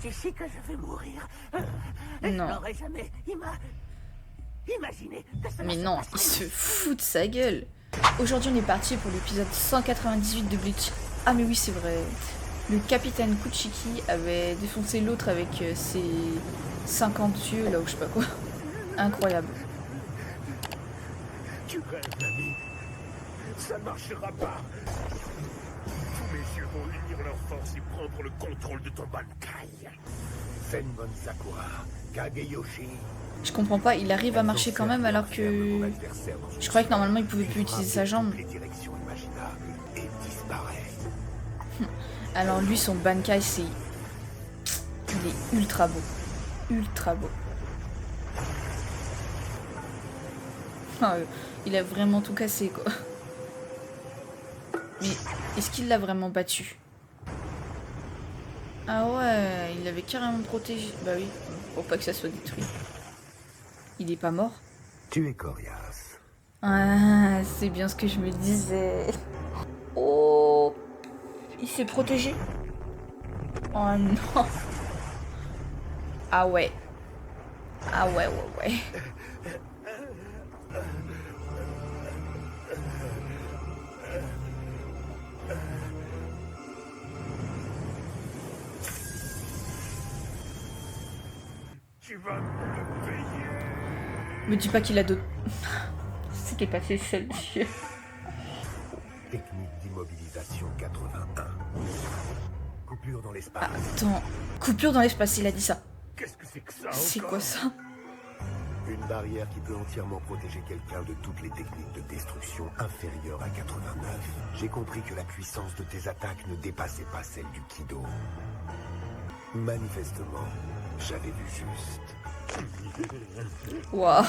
C'est ici que je vais mourir. Non. Je n'aurais jamais imaginé que ça Mais se non, passerait il se ainsi. fout de sa gueule. Aujourd'hui, on est parti pour l'épisode 198 de Bleach. Ah mais oui, c'est vrai. Le capitaine Kuchiki avait défoncé l'autre avec ses 50 yeux, là où je sais pas quoi. Incroyable. Tu rêves, l'ami. Ça ne marchera pas. Tous mes yeux vont unir leurs forces et prendre le contrôle de ton Bankai. Zenmon Sakura, Kageyoshi. Je comprends pas, il arrive à marcher quand même alors que... Je croyais que normalement il pouvait plus utiliser sa jambe. Les directions imaginables et disparaît. Alors lui, son Bankai, c'est... Il est ultra beau. Ultra beau. Ah, il a vraiment tout cassé, quoi. Mais est-ce qu'il l'a vraiment battu? Ah ouais, il l'avait carrément protégé. Bah oui, pour pas que ça soit détruit. Il est pas mort? Tu es coriace. Ah, c'est bien ce que je me disais. Oh, il s'est protégé? Oh non. Ah ouais. Ah ouais, ouais, ouais. Tu vas me payer. Me dis pas qu'il a d'autres... C'était passé seul, Dieu. Technique d'immobilisation 81. Coupure dans l'espace. Attends, coupure dans l'espace, il a dit ça. Qu'est-ce que c'est que ça C'est encore quoi ça? Une barrière qui peut entièrement protéger quelqu'un de toutes les techniques de destruction inférieures à 89. J'ai compris que la puissance de tes attaques ne dépassait pas celle du Kido. Manifestement, j'avais vu juste. Waouh,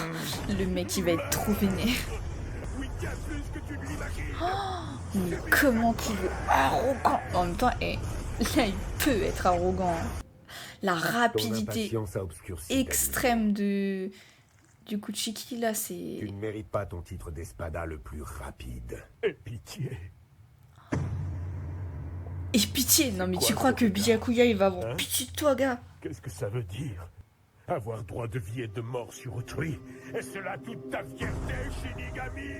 le mec il va être trop vénère. Oui, bien plus que tu ne l'imagines. Mais comment qu'il est arrogant. En même temps, là il peut être arrogant. La Ton rapidité impatience a obscurci ta extrême du Kuchiki là, vie. Tu c'est... ne mérites pas ton titre d'espada le plus rapide. Et pitié. Et pitié, non mais quoi, tu crois ce que regard Byakuya il va avoir Hein pitié de toi, gars? Qu'est-ce que ça veut dire? Avoir droit de vie et de mort sur autrui? Est-ce là toute ta fierté, Shinigami?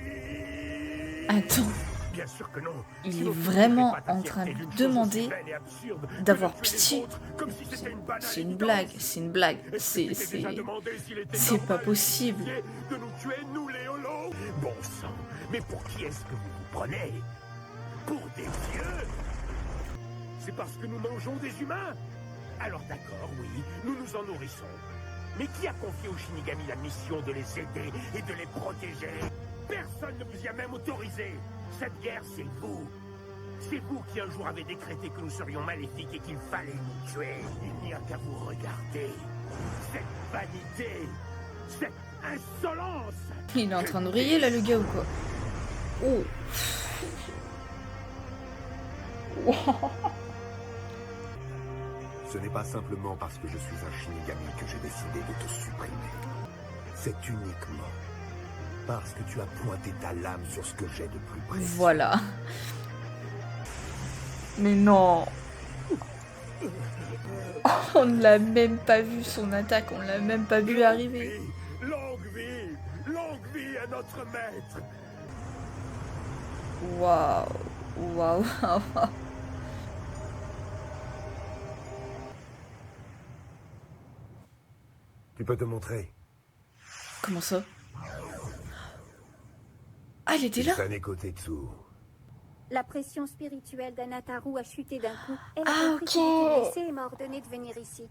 Attends, Bien sûr que non. il Sinon, est tu vraiment n'aurais pas ta en train fierté de d'une chose demander aussi vaine et absurde que d'avoir de tuer les pitié. autres, comme si c'était une banale C'est une évidence. blague, c'est une blague. Est-ce que tu t'es déjà demandé s'il était C'est pas normal possible. de nous tuer, nous les holos? Bon sang, mais pour qui est-ce que vous vous prenez? Pour des dieux? C'est parce que nous mangeons des humains? Alors d'accord, oui, nous nous en nourrissons. Mais qui a confié aux Shinigami la mission de les aider et de les protéger? Personne ne vous y a même autorisé. Cette guerre, c'est vous. C'est vous qui un jour avez décrété que nous serions maléfiques et qu'il fallait nous tuer. Il n'y a qu'à vous regarder. Cette vanité, cette insolence. Il est en train de briller là, le gars, ou quoi? Oh. Wow. Ce n'est pas simplement parce que je suis un Shinigami que j'ai décidé de te supprimer. C'est uniquement parce que tu as pointé ta lame sur ce que j'ai de plus précieux. Voilà. Mais non. On ne l'a même pas vu son attaque, on l'a même pas vu arriver. Longue vie à notre maître. Waouh. Waouh. Tu peux te montrer. Comment ça? Ah, il était là? Kaneko Tetsu. La pression spirituelle d'Anataru a chuté d'un coup. Elle Ah, a compris ok. qu'il était blessé et m'a ordonné de venir ici.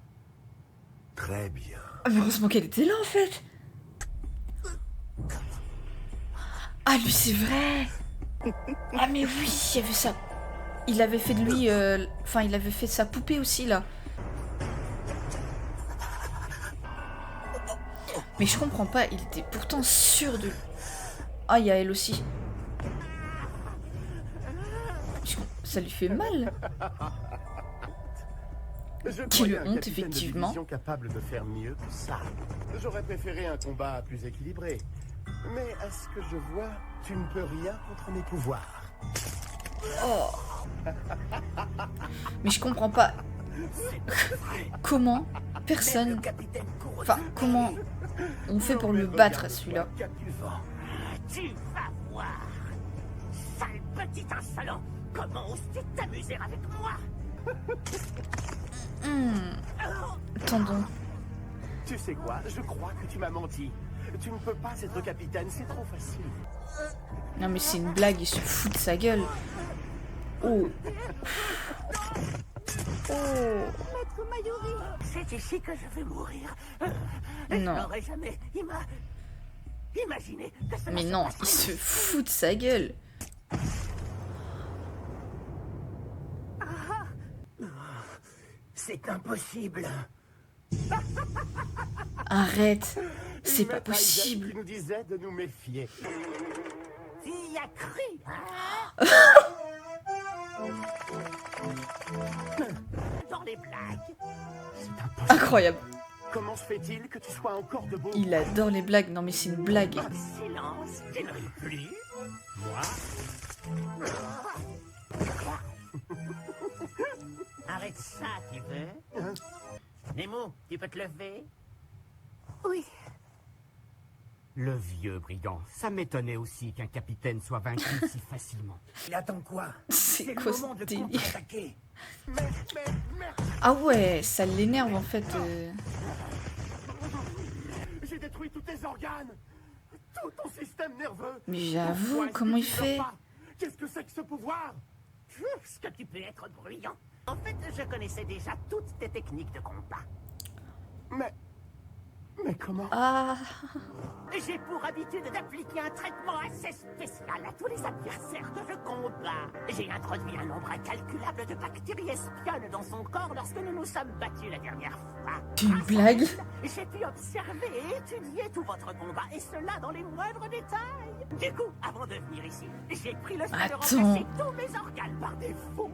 Très bien. Ah, mais heureusement qu'elle était là en fait. Ah, lui, c'est vrai. Ah, mais oui, il y avait ça. Il avait fait de lui. Enfin, il avait fait sa poupée aussi là. Mais je comprends pas, il était pourtant sûr de. Ah, il y a elle aussi. Ça lui fait mal. Quelle honte, effectivement. Capable de faire mieux que ça. J'aurais préféré un combat plus équilibré. Mais à ce que je vois, tu ne peux rien contre mes pouvoirs. Oh. Mais je comprends pas. Comment personne... Enfin, comment on fait pour le battre, celui-là? Tu vas voir. Sale petit insolent. Comment oses-tu t'amuser avec moi? Attendons. Tu sais quoi? Je crois que tu m'as menti. Tu ne peux pas être capitaine, c'est trop facile. Non mais c'est une blague, il se fout de sa gueule. Oh. Oh. Maître Mayuri. C'est ici que je vais mourir. Non. Je n'aurais jamais imaginé que ça Mais non, il se fout de sa gueule. C'est impossible. Arrête. C'est pas Maître Aizen possible. qui nous disait de nous méfier. Tu y as cru, hein? Dans les blagues. C'est impossible. Incroyable. Comment se fait-il que tu sois encore debout? Il adore les blagues. Non mais c'est une blague. Silence, tu ne ris plus. Moi? Arrête ça, tu veux? Nemo, tu peux te lever? Oui. Le vieux brigand. Ça m'étonnait aussi qu'un capitaine soit vaincu si facilement. Il attend quoi? C'est le quoi moment ce de délire? contre-attaquer. Ah ouais, ça l'énerve en fait. J'ai détruit tous tes organes. Tout ton système nerveux. Mais j'avoue, Pourquoi est-ce comment que il tu pleures fait? pas? Qu'est-ce que c'est que ce pouvoir? Ce que tu peux être bruyant. En fait, je connaissais déjà toutes tes techniques de combat. Mais comment? Ah. J'ai pour habitude d'appliquer un traitement assez spécial à tous les adversaires que je combats. J'ai introduit un nombre incalculable de bactéries espionnes dans son corps lorsque nous nous sommes battus la dernière fois. C'est une blague? J'ai pu observer et étudier tout votre combat, et cela dans les moindres détails. Du coup, avant de venir ici, j'ai pris le soin de Attends. remplacer tous mes organes par défaut.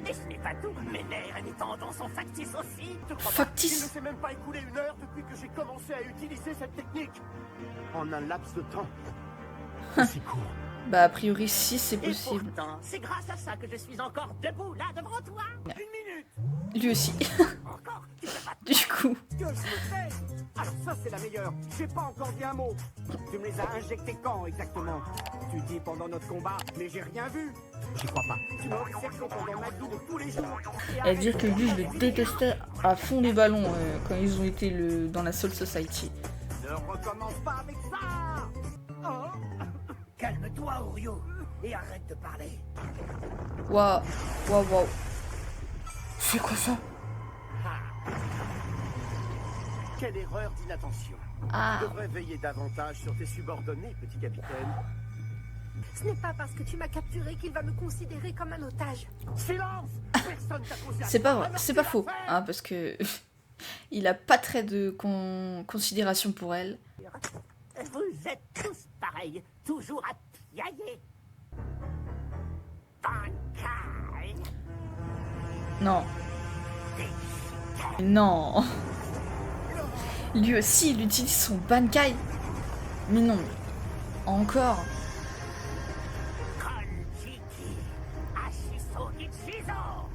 Et ce n'est pas tout, mes nerfs et mes tendons sont factices aussi. Je crois pas. Factice. Il ne s'est même pas écoulé une heure depuis que j'ai commencé à utiliser cette technique. En un laps de temps aussi court. Bah a priori si c'est Et possible. pourtant, c'est grâce à ça que je suis encore debout là devant toi. Une minute. Lui aussi. Encore. Tu peux pas. Du coup. Que je me fais? Alors ça c'est la meilleure. J'ai pas encore dit un mot. Tu me les as injectés quand exactement? Tu dis pendant notre combat, mais j'ai rien vu. J'y crois pas. Tu m'as observé pendant ma vie de tous les jours. Et à dire que lui je le détestais à fond les ballons quand ils ont été dans la Soul Society. Ne recommence pas avec ça. Oh. Calme-toi, Orio, et arrête de parler. Waouh. Waouh waouh. C'est quoi ça? Quelle erreur d'inattention. Ah. Tu devrais veiller davantage sur tes subordonnés, petit capitaine. Ce n'est pas parce que tu m'as capturé qu'il va me considérer comme un otage. Silence! Personne t'a posé à C'est pas vrai, Alors c'est tu pas vas faux, faire. hein, parce que il a pas très de considération pour elle. Vous êtes tous pareils, toujours à piailler. Bankai. Non. Non. Lui aussi, il utilise son Bankai. Mais non. Encore. Konjiki. Ashiso Ichizo.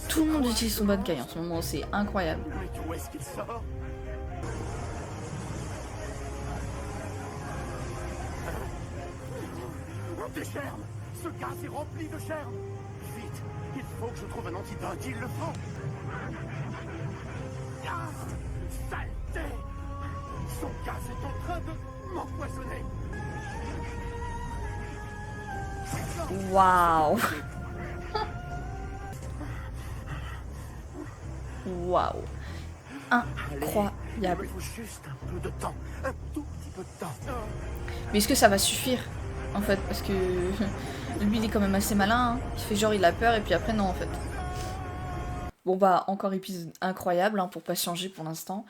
Tout le monde utilise son Bankai en ce moment, c'est incroyable. Mais d'où est-ce qu'il sort? Des germes! Ce gaz est rempli de germes! Vite! Il faut que je trouve un antidote, il le faut! Ah, saleté! Son gaz est en train de m'empoisonner! Waouh. Waouh. Il Incroyable. me faut juste un peu de temps, un tout petit peu de temps. Mais est-ce que ça va suffire en fait? Parce que lui il est quand même assez malin, hein. Il fait genre il a peur et puis après non en fait. Bon bah encore épisode incroyable hein, pour pas changer pour l'instant.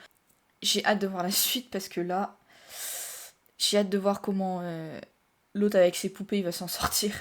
J'ai hâte de voir la suite parce que là j'ai hâte de voir comment l'autre avec ses poupées il va s'en sortir.